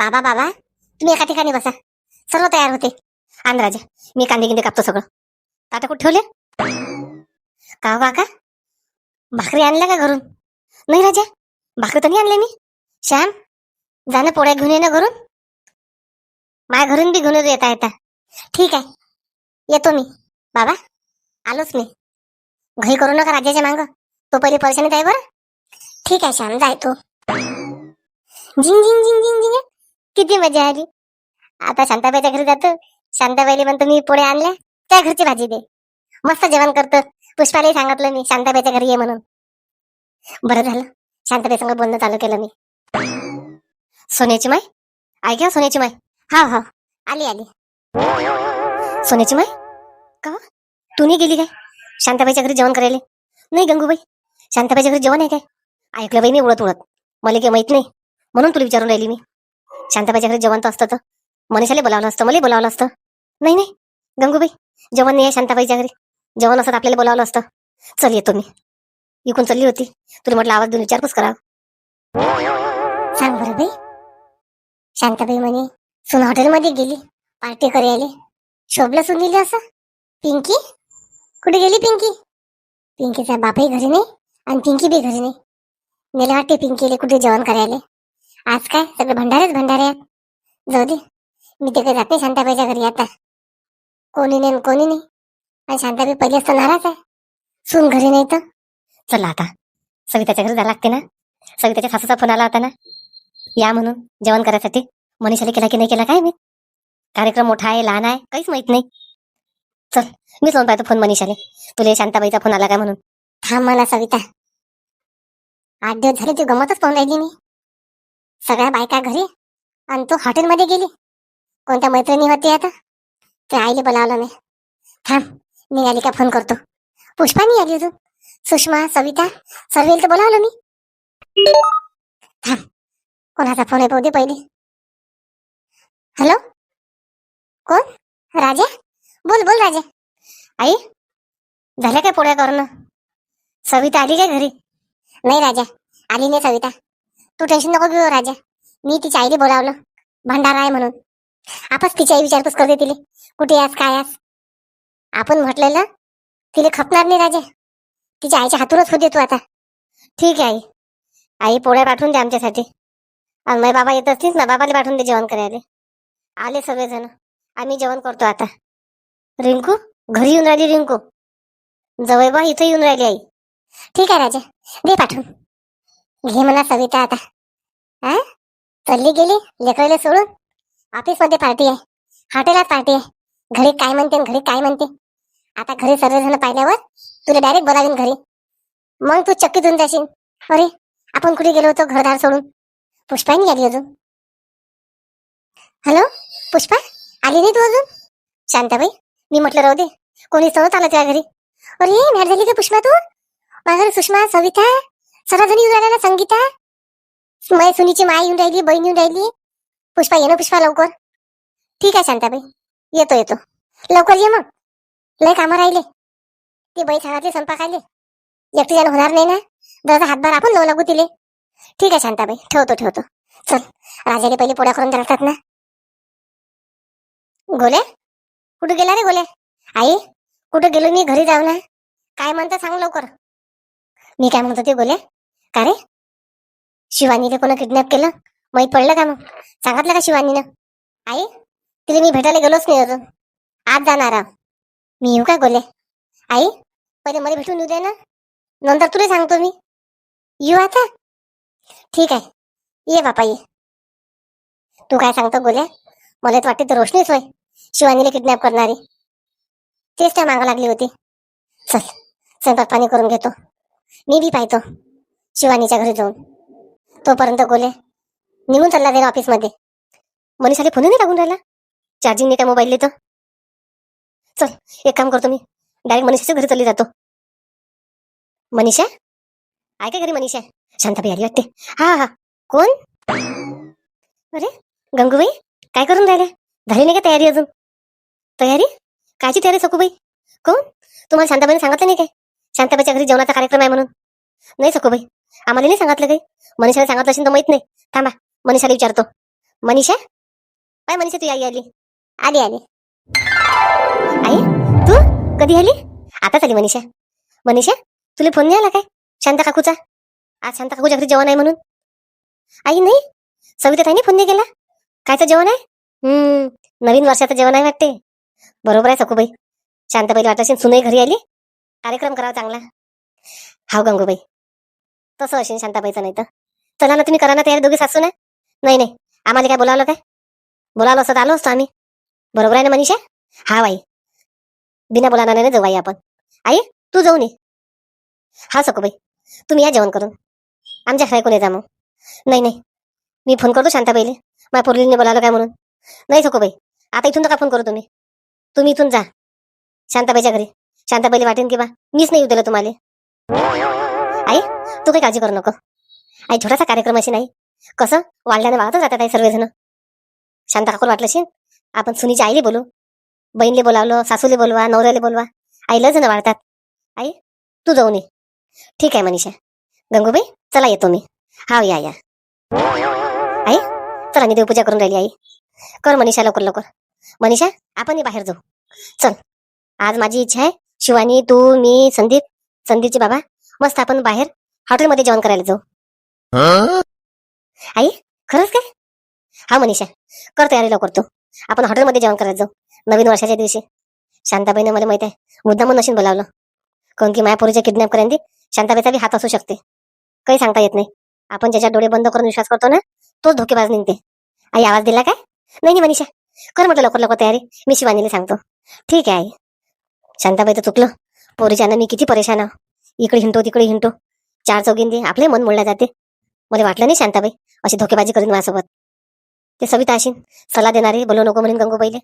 बाबा बाबा, तुम्ही एका ठिकाणी बसा, सर्व तयार होते. आण राजा, मी कांदे गिंदे कापतो सगळं. ताटा कुठे ठेवले? का हो काका, भाकरी आणल्या का घरून? नाही राजा, भाकरी तर नाही आणल्या मी. श्याम, जाणं पोळ्या घेऊन ये ना घरून. माझ्या घरून बी घेऊन येता येता. ठीक आहे, येतो मी. बाबा, आलोच मी. घाई करू नका राजाच्या मांग, तो पहिले परेशानीत आहे बरं. ठीक आहे श्याम, जाय तू. झिंग झिंग झिंग झिंग झिंग. किती मजा आली. आता शांताबाईच्या घरी जातो. शांताबाईला म्हणतो मी पोळ्या आणल्या, त्या घरची भाजी दे. मस्त जेवण करतो. पुष्पालाही सांगितलं मी शांताबाईच्या घरी ये म्हणून. बरं झालं, शांताबाई संग बोलणं चालू केलं मी. सोन्याची माय, ऐका सोन्याची माय. हा हा, आली आली. सोन्याची माय, का तू नाही गेली काय शांताबाईच्या घरी जेवण करायला? नाही गंगूबाई, शांताबाईच्या घरी जेवण आहे काय? ऐकलं बाई मी उडत उडत, मला काही माहित नाही म्हणून तुला विचारून राहिली मी. शांताबाईच्या घरी जेवण तर असतं तर मनीषाला बोलावलं असतं, मला बोलावलं असतं. नाही नाही गंगूबाई, जेवण नाही आहे शांताबाईच्या घरी. जेवण असत आपल्याला बोलावलं असतं. चल येतो मी. इकून चालली होती, तुला म्हटलं आवाज देऊन विचारपूस करा. सांग बरं बाई. शांताबाई म्हणे सुन हॉटेलमध्ये गेली पार्टी करायला. शोभलं सुनील असं. पिंकी कुठे गेली? पिंकी, पिंकीचा बापही घरी नाही आणि पिंकी बी घरी नाही. मला वाटते पिंकीला कुठे जेवण करायला. आज काय सगळे भंडारेच भंडारे आहेत. जाऊ दे, मी ते काही जात नाही शांताबाईच्या घरी आता. कोणी नाही कोणी नाही. आणि शांताबाई पहिले असतं नाराज आहे, सून घरी नाही तर. चला आता सविताच्या घरी जायला लागते ना. सविताच्या सासूचा फोन आला होता ना, या म्हणून जेवण करायसाठी. मनीषाने केला की नाही केला काय मी. कार्यक्रम मोठा आहे लहान आहे काहीच माहित नाही. चल मीच लावून पाहतो फोन मनीषाने, तुला शांताबाईचा फोन आला काय म्हणून. थांब मला सविता, 8 दिवस झाले तू गमतच पाहून राहिली मी. सगळ्या बायका घरी आणि तू हॉटेलमध्ये गेली. कोणत्या मैत्रिणी होती आता? ते आईले बोलावलं नाही. थांब, निघाली का फोन करतो. पुष्पा नाही आली अजून. सुषमा, सविता, सर्वेल तर बोलावलं मी. थांब, कोणाचा फोन आहे पाहू दे पहिले. हॅलो, कोण? राजा, बोल बोल राजा. आई, झाल्या काय पोळ्या करणं? सविता आली काय घरी? नाही राजा, आली नाही सविता. तू टेन्शन नको घेऊ राजा, मी तिच्या आईला बोलावलं भंडारा आहे म्हणून. आपच तिची आई विचारपूस करते तिले कुठे यास काय यास. आपण म्हटलेलं तिला खपणार नाही राजा. तिच्या आईच्या हातूनच होते तू आता. ठीक आहे आई, आई पोळ्या पाठवून दे आमच्यासाठी. आणि माझे बाबा येत असतील ना, बाबाला पाठवून दे जेवण करायला. आले सगळेजण, आम्ही जेवण करतो आता. रिंकू घरी येऊन राहिली. रिंकू जवळ बा इथं येऊन राहिली आई. ठीक आहे राजा, दे पाठवून. घे म्हणा सविता आता. हा, चालली गेली लेकराला सोडून. ऑफिस मध्ये पार्टी आहे, हॉटेलात पार्टी आहे. घरी काय म्हणते घरी काय म्हणते. आता घरी सर्वजण पाहिल्यावर तुला डायरेक्ट बोलावीन घरी. मग तू चक्की धुवून जाशील. अरे आपण कुठे गेलो होतो घरदार सोडून. पुष्पा नाही आली अजून. हॅलो पुष्पा, आली नाही तू अजून? शांताबाई, मी म्हटलं राहू दे, कोणी सहज आलं त्या घरी. अरे मॅट झाली का पुष्पा तू? माझ्या घरी सुषमा, सविता, सर्वजणी येऊन राहिल्या ना. संगीता, माझ्या सुनीची माय येऊन राहिली, बहीण येऊन राहिली. पुष्पा ये ना पुष्पा लवकर. ठीक आहे शांताबाई, येतो येतो. लवकर ये मग, लय कामं राहिले. ती बाई सांगितली स्वयंपाक आले, एकटी जाणं होणार नाही ना. जरा हातभार आपण लावू लागू तिले. ठीक आहे शांताबाई, ठेवतो ठेवतो. चल, राजाने पहिले पोळ्या करून द्यायला ना. गोल्या, कुठे गेला रे गोल्या? आई, कुठे गेलो मी? घरी जाऊ ना. काय म्हणता सांग लवकर. मी काय म्हणतो ते गोल्या, का रे शिवानीने कोण किडनॅप केलं माहित पडलं का? मग सांगितलं का शिवानीनं? आई, तिला मी भेटायला गेलोच नाही अजून. आज जाणार आहो मी. येऊ का गोल्या? आई, पहिले मला भेटून येऊ दे ना, नंतर तुला सांगतो मी. येऊ आता? ठीक आहे, ये बापा ये. तू काय सांगतो गोल्या? मला तर वाटते तर रोशनीच होय शिवानीला किडनॅप करणारी. तेच त्या मागं लागली होती. चल, स्वयंपाक पाणी करून घेतो. मी बी पाहतो शिवानीच्या घरी जाऊन. तोपर्यंत गोल्या निघून चालला जाईल ऑफिस मध्ये. मनीषाला फोन नाही लागून राहिला, चार्जिंग नाही त्या मोबाईल तर. चल, एक काम करतो मी, डायरेक्ट मनीषाच्या घरी चालली जातो. मनीषा आहे का घरी? मनीषा, शांताबाई आली वाटते. हा हा, कोण? अरे गंगूबाई, काय करून राहिल्या? झाली नाही का तयारी अजून? तयारी? कायची तयारी सखूबाई? कोण? तुम्हाला शांताबाईने सांगितलं नाही काय शांताबाईच्या घरी जेवणाचा कार्यक्रम आहे म्हणून? नाही सखूबाई, आम्हाला नाही सांगितलं काही. मनीषाने सांगितलं असेल तर माहित नाही. थांबा, मनीषाला विचारतो. मनीषा, काय मनीषा तू आई आली? आली आली. आई, तू कधी आली? आताच आली मनीषा. मनीषा, तुला फोन नाही आला काय शांता काकूचा? आज शांता काकूच्या घरी जेवण आहे म्हणून. आई नाही, सविता ताईने फोन नाही केला. कायचं जेवण आहे? नवीन वर्षाचं जेवण आहे वाटते. बरोबर आहे सखूबाई. शांताबाईला वाटत असेल सुनई घरी आली, कार्यक्रम करावा चांगला. हाव गंगूबाई, तसं असेल शांताबाईचं. नाही तर चला ना, तुम्ही करा ना तयारी दोघी सासू ना. नाही नाही, आम्हाला काय बोलावलं काय? बोलावलं असं आलो असतो आम्ही. बरोबर आहे ना मनीषा? हा बाई, बिना बोलाना नाही जाऊ आई आपण. आई, तू जाऊन ये. हा सखूबाई, तुम्ही या जेवण करून. आमच्या घरी कोणी जा मग. नाही नाही, मी फोन करतो शांताबाईले, माझ्या पोरलीने बोलावलं काय म्हणून. नाही सखूबाई, आता इथून नका फोन करू तुम्ही. तुम्ही इथून जा शांताबाईच्या घरी. शांताबाईला वाटेन की बा मीच नाही येऊ दिलं तुम्हाला. आई, तू काही काळजी करू नको. आई, छोटासा कार्यक्रम अशी नाही, कसं वाढल्याने वाढतच जातात आई सर्वजण. शांता काकूला वाटलं असेल आपण सुनीच्या आईले बोलू, बहीणले बोलावलं, सासूले बोलवा, नवऱ्याले बोलवा, आईला जण वाढतात. आई, तू जाऊन ये. ठीक आहे मनीषा. गंगूबाई, चला येतो मी. हा या या. आई, चला मी देवपूजा करून राहिली. आई, कर मनीषा लवकर लवकर. मनीषा, आपण बाहेर जाऊ. चल, आज माझी इच्छा आहे, शिवानी, तू, मी, संदीपचे बाबा, मस्त आपण बाहेर हॉटेलमध्ये जेवण करायला जाऊ. आई, खरंच काय? हा मनीषा, कर तयारी लवकर तू. आपण हॉटेलमध्ये जेवण करायला जाऊ नवीन वर्षाच्या दिवशी. शांताबाईने मला माहित आहे मुद्दामून नशीन बोलावलं, कारण की माया पोरीच्या किडनॅप करायला शांताबाईचा बी हात असू शकते. काही सांगता येत नाही. आपण ज्याच्या डोळे बंद करून विश्वास करतो ना, तोच धोकेबाज निघते. आई, आवाज दिला काय? नाही नाही मनीषा, कर म्हटलं लवकर लवकर तयारी. मी शिवानीला सांगतो. ठीक आहे आई. शांताबाई तर चुकलं, पोरीच्यानं मी किती परेशान आहे. इकडे हिंडतो तिकडे हिंडतो, चार चौघींदी आपले मन मोडल्या जाते. मला वाटलं नाही शांताबाई अशी धोकेबाजी करीन माझ्यासोबत. ते सविता अशी सल्ला देणारी, बोलू नको म्हणून गंगूबाईले.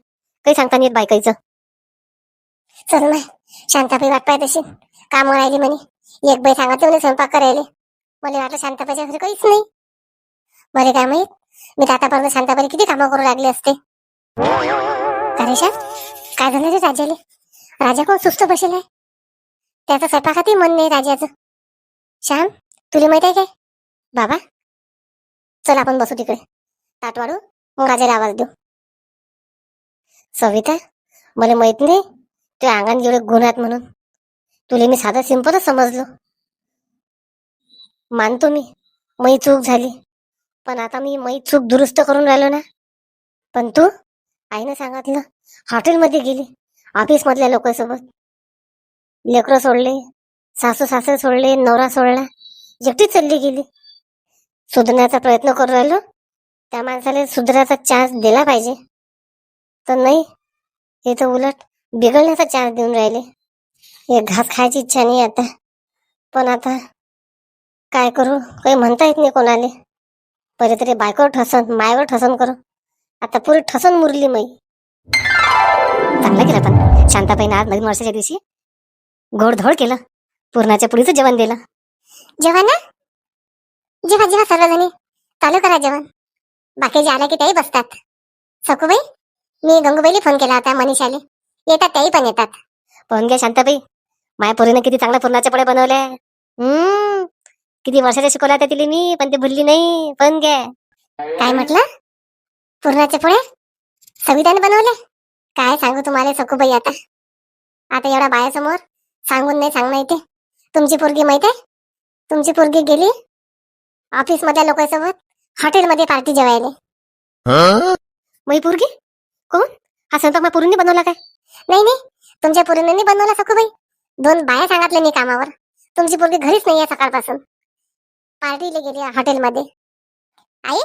काही सांगता नाही येत बायकाईचं. चल ना, शांताबाई वाट पाहत अशी काम राहिली म्हणे. एक बाई सांगितलं म्हणे स्वयंपाक करायला. मला वाटलं शांताबाईच्या घरी काहीच नाही. मला काय माहित, मी तर आतापर्यंत शांताबाई किती कामं करू लागले असते. करेशा, काय झालं रे राजाले? राजा कोण सुस्त बसेल आहे, त्याचं स्वयंपाकातही मन नाही राजाचं. श्याम, तुला माहित आहे काय? बाबा, चल आपण बसू तिकडे, ताट वाढू, मग राजाला आवाज देऊ. सविता, मला माहित नाही ते अंगण जेवढे गुण आहेत म्हणून. तुला मी साधा सिंपलच समजलो. मानतो मी चूक झाली, पण आता मी चूक दुरुस्त करून राहिलो ना. पण तू आईनं सांगितलं हॉटेलमध्ये गेली, ऑफिस मधल्या लोकांसोबत लेकरं सोडले, सासू सासरे सोडले, नवरा सोडला, एकटीच चालली गेली. सुधारण्याचा प्रयत्न करू राहिलो, त्या माणसाला सुधारायचा चान्स दिला पाहिजे. तर नाही, हे तर उलट बिघडण्याचा चान्स देऊन राहिले. हे घास खायची इच्छा नाही आता, पण आता काय करू, काही म्हणता येत नाही कोणाले. पहिले तरी बायकोवर ठसन, मायवर ठसन करू, आता पुरी ठसन मुरली मै. चांगलं केलं पण शांताबाईनं आज नवीन वर्षाच्या दिवशी गोडधोड केलं, पूर्णाच्या पुढीचं जेवण दिलं. जेवण ना, जेव्हा जेव्हा सर्वजणी चालू करा जेवण. बाकीचे आले की त्याही बसतात. सखूबाई, मी गंगूबाईला फोन केला होता, मनीषाले येतात, त्याही पण येतात. पण घ्या शांताबाई, माया पोरीनं किती चांगल्या पूर्णाच्या पोळ्या बनवल्या. किती वर्षाच्या शिकवल्या त्या तिला मी, पण ते भुलली नाही. पण घ्या. काय म्हटलं? पूर्णाच्या पोळ्या सविताने बनवल्या? काय सांगू तुम्हाला सखूबाई, आता आता एवढ्या बायासमोर सांगून नाही सांगणं येते. तुमची पोरगी माहित आहे, तुमची पोरगी गेली ऑफिस मधल्या लोकांसोबत हॉटेलमध्ये पार्टी जेवायला. मै पोरगी कोण? हा स्वयंपाक माझ्या पोरीने बनवला काय? नाही नाही, तुमच्या पोरीने नाही बनवला सखूबाई. 2 बाया सांगितल्या मी कामावर. तुमची पोरगी घरीच नाही आहे सकाळपासून, पार्टीला गेली हॉटेलमध्ये. आई,